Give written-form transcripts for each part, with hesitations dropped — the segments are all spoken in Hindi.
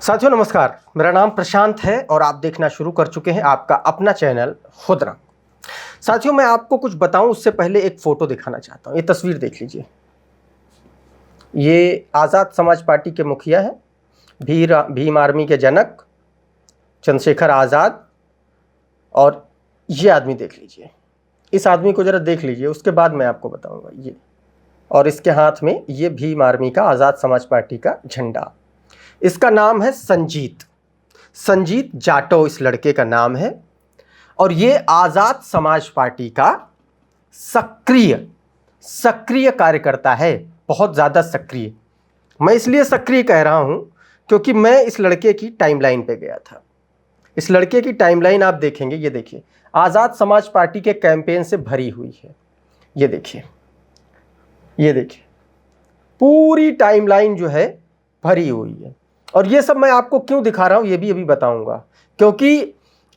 साथियों नमस्कार, मेरा नाम प्रशांत है और आप देखना शुरू कर चुके हैं आपका अपना चैनल खुद रंग। साथियों मैं आपको कुछ बताऊं उससे पहले एक फ़ोटो दिखाना चाहता हूं। ये तस्वीर देख लीजिए। ये आज़ाद समाज पार्टी के मुखिया हैं, भीम आर्मी के जनक चंद्रशेखर आज़ाद। और ये आदमी देख लीजिए, इस आदमी को ज़रा देख लीजिए, उसके बाद मैं आपको बताऊँगा। ये और इसके हाथ में ये भीम आर्मी का आज़ाद समाज पार्टी का झंडा। इसका नाम है संजीत जाटव, इस लड़के का नाम है। और ये आज़ाद समाज पार्टी का सक्रिय कार्यकर्ता है, बहुत ज़्यादा सक्रिय। मैं इसलिए सक्रिय कह रहा हूँ क्योंकि मैं इस लड़के की टाइमलाइन पे गया था। इस लड़के की टाइमलाइन आप देखेंगे, ये देखिए, आज़ाद समाज पार्टी के कैंपेन से भरी हुई है। ये देखिए, पूरी टाइमलाइन जो है भरी हुई है। और ये सब मैं आपको क्यों दिखा रहा हूँ ये भी अभी बताऊंगा, क्योंकि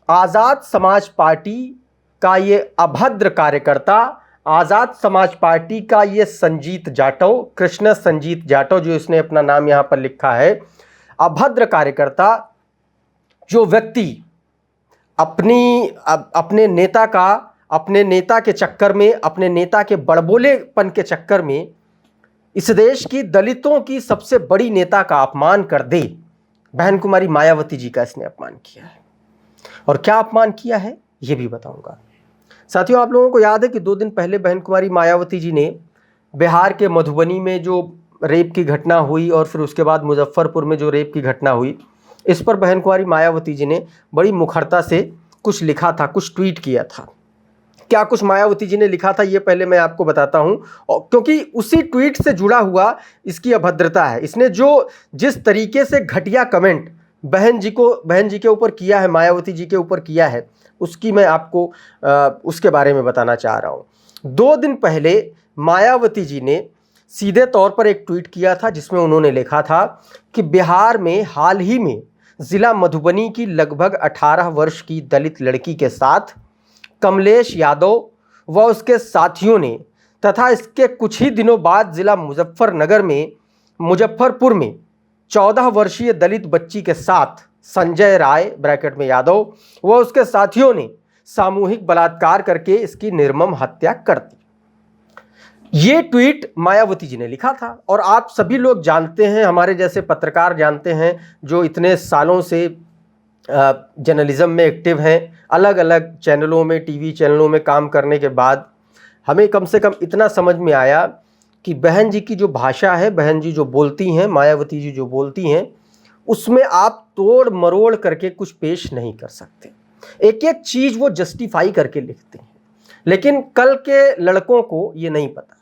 आज़ाद समाज पार्टी का ये अभद्र कार्यकर्ता, आज़ाद समाज पार्टी का ये संजीत जाटव, कृष्ण संजीत जाटव, जो इसने अपना नाम यहाँ पर लिखा है, अभद्र कार्यकर्ता, जो व्यक्ति अपने नेता के चक्कर में, अपने नेता के बड़बोलेपन के चक्कर में इस देश की दलितों की सबसे बड़ी नेता का अपमान कर दे। बहन कुमारी मायावती जी का इसने अपमान किया है। और क्या अपमान किया है ये भी बताऊंगा। साथियों आप लोगों को याद है कि 2 दिन पहले बहन कुमारी मायावती जी ने बिहार के मधुबनी में जो रेप की घटना हुई और फिर उसके बाद मुजफ्फरपुर में जो रेप की घटना हुई, इस पर बहन कुमारी मायावती जी ने बड़ी मुखरता से कुछ लिखा था, कुछ ट्वीट किया था। क्या कुछ मायावती जी ने लिखा था ये पहले मैं आपको बताता हूं, क्योंकि उसी ट्वीट से जुड़ा हुआ इसकी अभद्रता है। इसने जिस तरीके से घटिया कमेंट बहन जी के ऊपर किया है, मायावती जी के ऊपर किया है, उसकी मैं आपको उसके बारे में बताना चाह रहा हूं। 2 दिन पहले मायावती जी ने सीधे तौर पर एक ट्वीट किया था जिसमें उन्होंने लिखा था कि बिहार में हाल ही में जिला मधुबनी की लगभग 18 वर्ष की दलित लड़की के साथ कमलेश यादव व उसके साथियों ने, तथा इसके कुछ ही दिनों बाद जिला मुजफ्फरपुर में 14 वर्षीय दलित बच्ची के साथ संजय राय ब्रैकेट में यादव व उसके साथियों ने सामूहिक बलात्कार करके इसकी निर्मम हत्या कर दी। ये ट्वीट मायावती जी ने लिखा था। और आप सभी लोग जानते हैं, हमारे जैसे पत्रकार जानते हैं जो इतने सालों से जर्नलिज्म में एक्टिव हैं, अलग अलग चैनलों में, टीवी चैनलों में काम करने के बाद हमें कम से कम इतना समझ में आया कि बहन जी की जो भाषा है, बहन जी जो बोलती हैं, मायावती जी जो बोलती हैं, उसमें आप तोड़ मरोड़ करके कुछ पेश नहीं कर सकते। एक एक चीज़ वो जस्टिफाई करके लिखते हैं। लेकिन कल के लड़कों को ये नहीं पता है।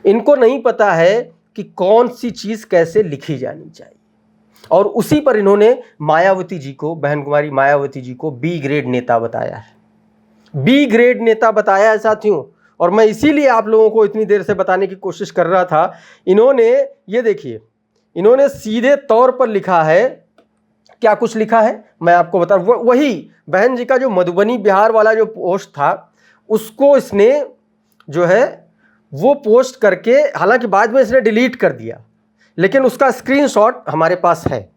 इनको नहीं पता है कि कौन सी चीज़ कैसे लिखी जानी चाहिए। और उसी पर इन्होंने मायावती जी को, बहन कुमारी मायावती जी को बी ग्रेड नेता बताया है। बी ग्रेड नेता बताया है साथियों। और मैं इसीलिए आप लोगों को इतनी देर से बताने की कोशिश कर रहा था। इन्होंने, ये देखिए, इन्होंने सीधे तौर पर लिखा है, क्या कुछ लिखा है मैं आपको बता। वही बहन जी का जो मधुबनी बिहार वाला जो पोस्ट था, उसको इसने जो है वो पोस्ट करके, हालांकि बाद में इसने डिलीट कर दिया, लेकिन उसका स्क्रीनशॉट हमारे पास है।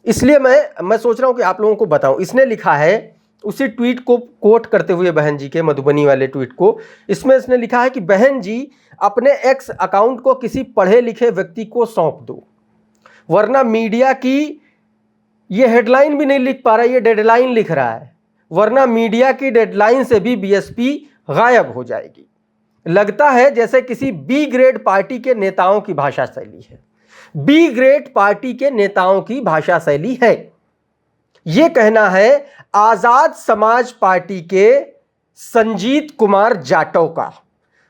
इसलिए मैं सोच रहा हूं कि आप लोगों को बताऊं। इसने लिखा है, उसी ट्वीट को कोट करते हुए, बहन जी के मधुबनी वाले ट्वीट को, इसमें इसने लिखा है कि बहन जी अपने एक्स अकाउंट को किसी पढ़े लिखे व्यक्ति को सौंप दो, वरना मीडिया की, ये हेडलाइन भी नहीं लिख पा रहा है, ये डेडलाइन लिख रहा है, वरना मीडिया की डेडलाइन से भी बीएसपी गायब हो जाएगी। लगता है जैसे किसी बी ग्रेड पार्टी के नेताओं की भाषा शैली है। बी ग्रेड पार्टी के नेताओं की भाषा शैली है। यह कहना है आजाद समाज पार्टी के संजीत कुमार जाटव का।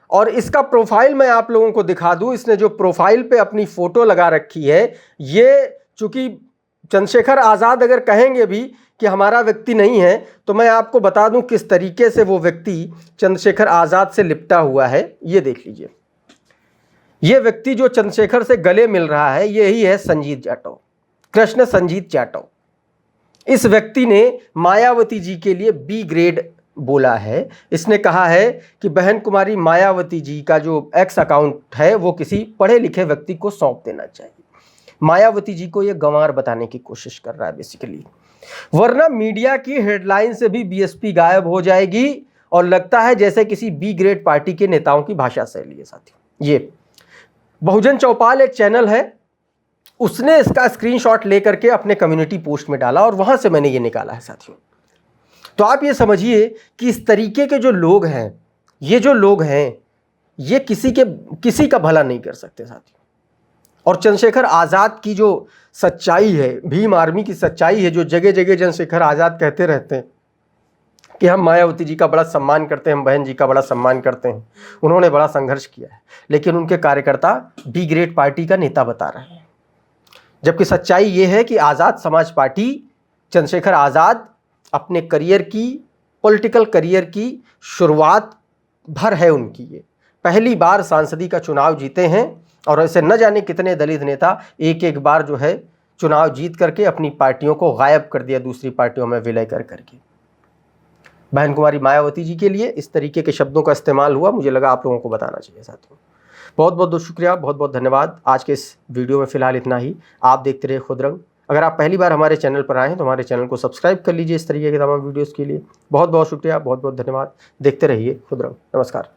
और इसका प्रोफाइल मैं आप लोगों को दिखा दूं। इसने जो प्रोफाइल पे अपनी फोटो लगा रखी है, ये चूंकि चंद्रशेखर आजाद अगर कहेंगे भी कि हमारा व्यक्ति नहीं है, तो मैं आपको बता दूं किस तरीके से वो व्यक्ति चंद्रशेखर आजाद से लिपटा हुआ है। ये देख लीजिए, ये व्यक्ति जो चंद्रशेखर से गले मिल रहा है, यही है संजीत जाटव, कृष्ण संजीत जाटव। इस व्यक्ति ने मायावती जी के लिए बी ग्रेड बोला है। इसने कहा है कि बहन कुमारी मायावती जी का जो एक्स अकाउंट है वो किसी पढ़े लिखे व्यक्ति को सौंप देना चाहिए। मायावती जी को ये गंवार बताने की कोशिश कर रहा है बेसिकली। वरना मीडिया की हेडलाइन से भी बीएसपी गायब हो जाएगी और लगता है जैसे किसी बी ग्रेड पार्टी के नेताओं की भाषा शैली है साथियों। ये बहुजन चौपाल एक चैनल है, उसने इसका स्क्रीनशॉट लेकर के अपने कम्युनिटी पोस्ट में डाला और वहां से मैंने ये निकाला है साथियों। तो आप ये समझिए कि इस तरीके के जो लोग हैं, ये जो लोग हैं, ये किसी का भला नहीं कर सकते साथियों। और चंद्रशेखर आज़ाद की जो सच्चाई है, भीम आर्मी की सच्चाई है, जो जगह जगह चंद्रशेखर आज़ाद कहते रहते हैं कि हम मायावती जी का बड़ा सम्मान करते हैं, हम बहन जी का बड़ा सम्मान करते हैं, उन्होंने बड़ा संघर्ष किया है, लेकिन उनके कार्यकर्ता बी ग्रेड पार्टी का नेता बता रहे हैं। जबकि सच्चाई ये है कि आज़ाद समाज पार्टी, चंद्रशेखर आज़ाद अपने करियर की, पॉलिटिकल करियर की शुरुआत भर है उनकी, ये पहली बार सांसदी का चुनाव जीते हैं और ऐसे न जाने कितने दलित नेता एक एक बार जो है चुनाव जीत करके अपनी पार्टियों को गायब कर दिया, दूसरी पार्टियों में विलय कर करके। बहन कुमारी मायावती जी के लिए इस तरीके के शब्दों का इस्तेमाल हुआ, मुझे लगा आप लोगों को बताना चाहिए साथियों। बहुत बहुत शुक्रिया, बहुत बहुत धन्यवाद। आज के इस वीडियो में फिलहाल इतना ही। आप देखते रहे खुदरंग। अगर आप पहली बार हमारे चैनल पर आए हैं तो हमारे चैनल को सब्सक्राइब कर लीजिए इस तरीके के तमाम वीडियोज़ के लिए। बहुत बहुत शुक्रिया, बहुत बहुत धन्यवाद। देखते रहिए खुदरंग। नमस्कार।